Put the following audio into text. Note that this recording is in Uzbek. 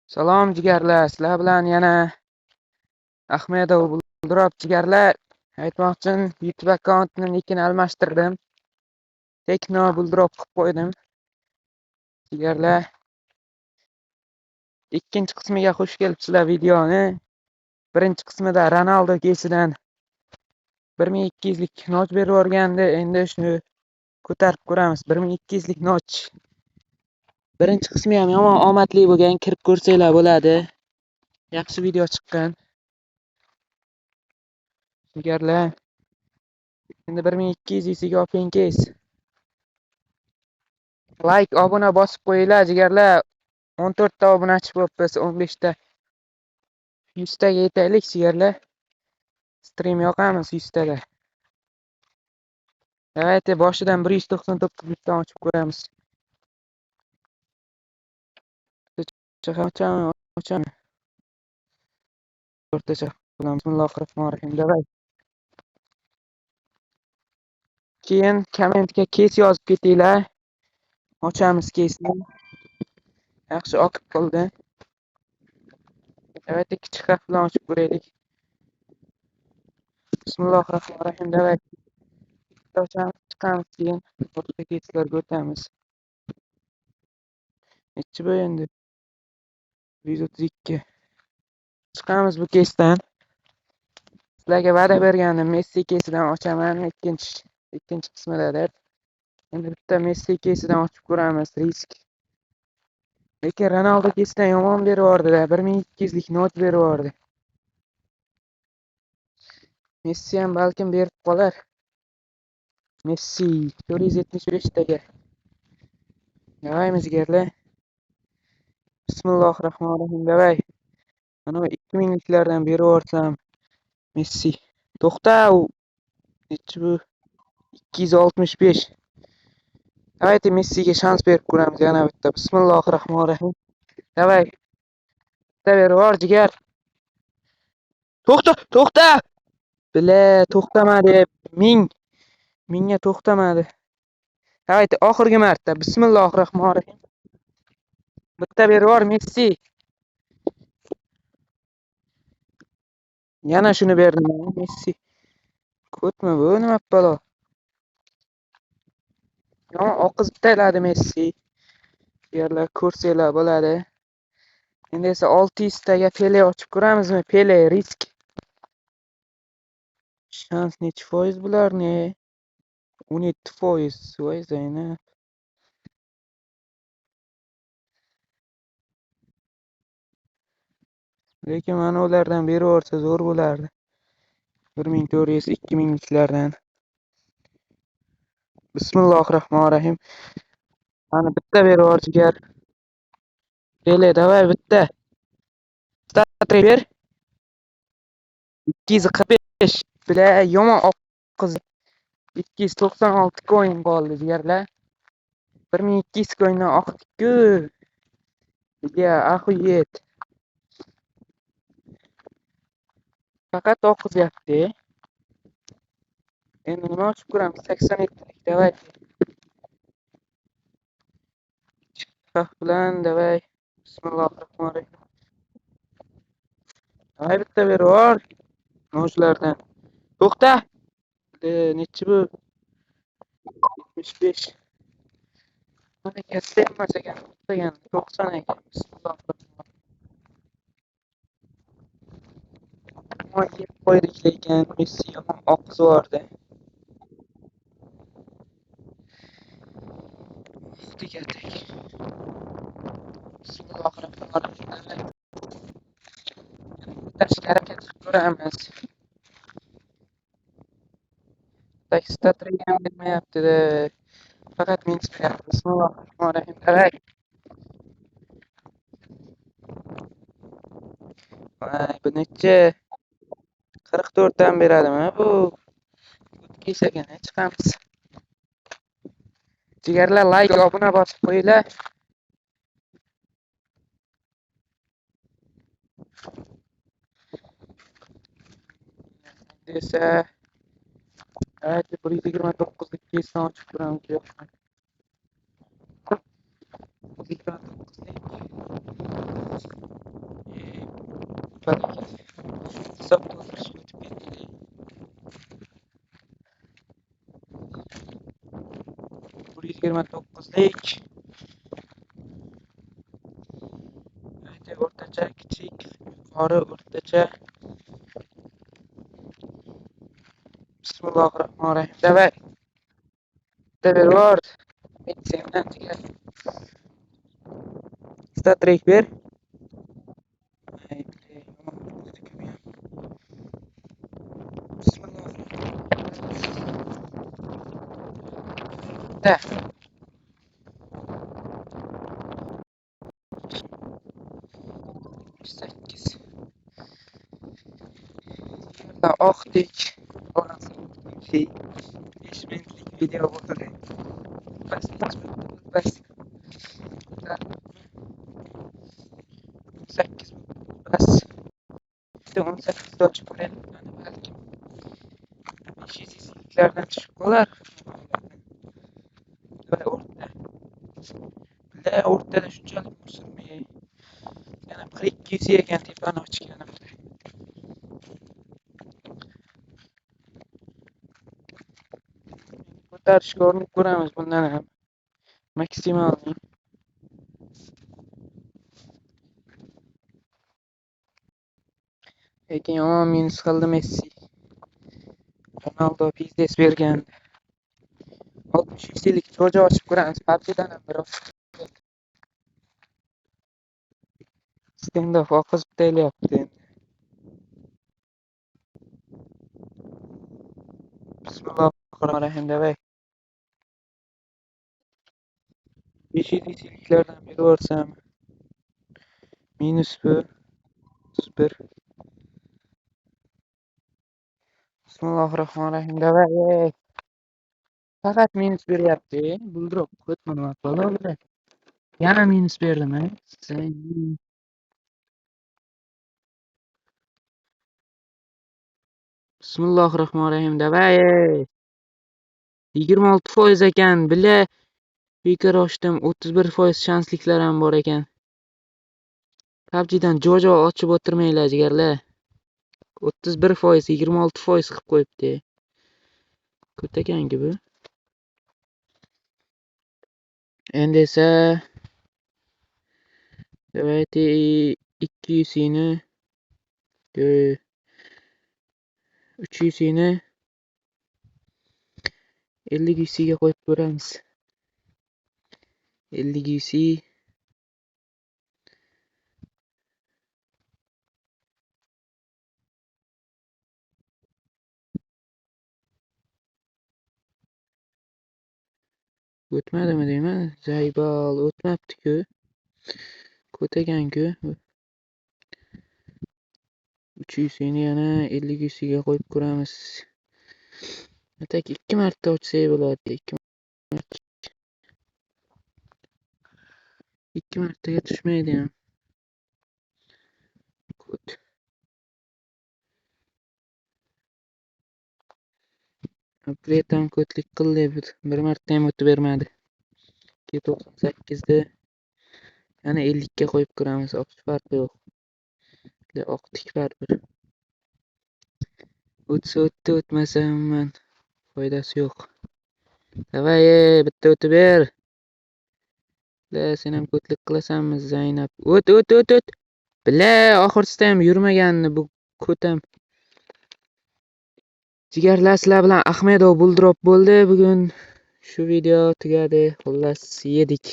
Salom jigarlar, sizlar bilan yana Ahmedov Bulduroq jigarlar. Aytmoqchim, YouTube akkauntini lekin almashtirdim. Tekno Bulduroq qilib qo'ydim. Jigarlar, ikkinchi qismiga xush kelibsizlar videoni. Birinchi qismida Ronaldo kesidan 1200 lik noj berib o'rgandi. Endi shuni ko'tarib ko'ramiz. 1200 lik noj. Birinchi qismi ham yomon omadli bo'lgan, kirib ko'rsanglar bo'ladi. Yaxshi video chiqqan. Jigarlar, endi 1200 ga openkeys. Like, obuna bosib qo'yinglar jigarlar. 14 ta obunachi bo'libmiz, 15 ta. 100 taga yetaylik jigarlar. Stream yoqamiz 100 tada. Davayte boshidan 199 dan ochib ko'ramiz. Ochamiz. O'rtacha qilamiz. Bismillahirrohmanirrohim. Davay. Keyin kommentga kes yozib ketinglar. Ochamiz kesni. Yaxshi oqib qoldi. Davayte kichik harf bilan ochib ko'raylik. Bismillahirrohmanirrohim. Davay. Ochamiz, chiqamiz keyin boshqa keslarga o'tamiz. Nechi bu endi? 132. Chiqamiz bu kesdan. Sizlarga va'da bergandim, Messi kesidan ochaman ikkinchi qismida deb. Endi bitta Messi kesidan ochib ko'ramiz, risk. Lekin Ronaldo kesidan yomon berib yubordi-da, 1200 lik noj berib yubordi. Messi ham balkim berib qolar. Messi 475 taga. Davaymiz jigarlar. Bismillahirrohmanirrohim. Davay. Mana 2000 liklardan berib yuborsam Messi. To'xta, u nechi bu? 265. Davayte Messiga shans berib ko'ramiz yana bitta. Bismillahirrohmanirrohim. Davay. Bitta berib yubor jigar. To'xta. Bila, to'xtamadi. Mingga to'xtamadi. Davayte oxirgi marta. Bismillahirrohmanirrohim. Bitta berib yubor Messi. Yana shuni berdim Messi. Ko'tmi bu, nima balo? Yomon oqizib tashladi Messi. Yerlar ko'rsanglar bo'ladi. Endi esa 600 taga Pele ochib ko'ramizmi? Pele risk. Shans nechi foiz bularni? 17%. Voy Zaynab. Lekin mana ulardan berib yuborsa zo'r bo'lardi. 1400, 2000 liklardan. Bismillahirrohmanirrohim. Mana bitta berib yubor jigar. Pele, davay bitta. Start ber. 245. Bila, yomon oqqiz. 296 coin qoldi jigarlar. 1200 coindan oqdik-ku. Ya, axuyet. Faqat oqizyapti. Endi nima ochib ko'ramiz? 87 lik davay. Xaf bilan davay. Bismillahirrohmanirrohim. Davay bitta berib yubor. Nojlardan. To'xta. Nechi bu? 75. Mana katta emas ekan, to'xtagan 90 ekan. Bismillahirrohmanirrohim. Yeb qo'ydik lekin Messi yomon oqizib yubordi. Degadik. Bismillahirrohmanirrohim. Tashqari ketib ko'ramiz. Statri ham bermayapti-da. Faqat men chiqyapti. Bismillahirrohmanirrohim. Davay. Voy, bu necha? 44 dan beradimi bu? Kesagina chiqamiz. Jigarlar, like, obuna bosib qo'yinglar. Desa, 129 lik kesdan ochib ko'ramiz. 129 lik. tepadagi hisob to'ldirishga o'tib ketdik. 129lik. O'rtacha, kichik, yuqori, o'rtacha. Bismillahirrahmanirrahim. Давай. Переворот. Экзаменантика. Статрик ber. Bismillahirrahmanirrahim. Da. 8. Yerda oqdek. Şey. 5 minutlik video bo'ldi. Bas. 8 bas. 18 ochib qo'ying. Balki 500'liklardan tushib qolar. Va o'rtada shunchalik musulmon. Yana 4200 ekan tepani ochganimda. Ko'tarishga urinib ko'ramiz bundan ham. Maksimal. Lekin yomon minus qildi Messi. Ronaldo pizdes bergan. 63'lik Jojo ochib ko'ramiz. PUBG'dan ham biroz. Steam'da oqizib taylyapti endi. Bismillahirrahmanirrahim. Давай. 500'liklardan biri versam. Minus 1. 31. Bismillahirrahmanirrahim. Давай. Faqat minus beryapti. Buldrop ko'tma nima bo'ladi? Yana minus berdimi? Bismillahirrahmanirrahim. Давай. 26% ekan. Bila bekor ochdim. 31% shansliklar ham bor ekan. PUBG'dan Jojo ochib o'tirmanglar jigarlar. 31%, 26% qilib qo'yibdi. Ko'p ekan-ku bu. Endi esa давайте 200 ni 300 ni 50 ga qo'yib ko'ramiz. 50 o'tmadimi deyman. Zaybal o'tmabdi-ku. Ko'tagan-ku. 300 ni yana 50 ga qo'yib ko'ramiz. Atak 2 marta ochsak bo'ladi. 2 martaga tushmaydi ham. Kod. Upgrade ham kodlik qildi. Bir marta ham o'tib bermadi. 98 da yana 50 ga qo'yib ko'ramiz. Oqish farqi yo'q. Oq tik baribir. O'tsa o'tdi, o'tmasa umuman foydasi yo'q. Davay, bitta o'tib ber. Sen ham ko'tlik qilasanmi Zaynab? O't. Bila, oxirsida ham yurmaganni bu ko'tam. Jigarlar sizlar bilan Ahmedov buldrop bo'ldi. Bugun shu video tugadi. Xullas yedik.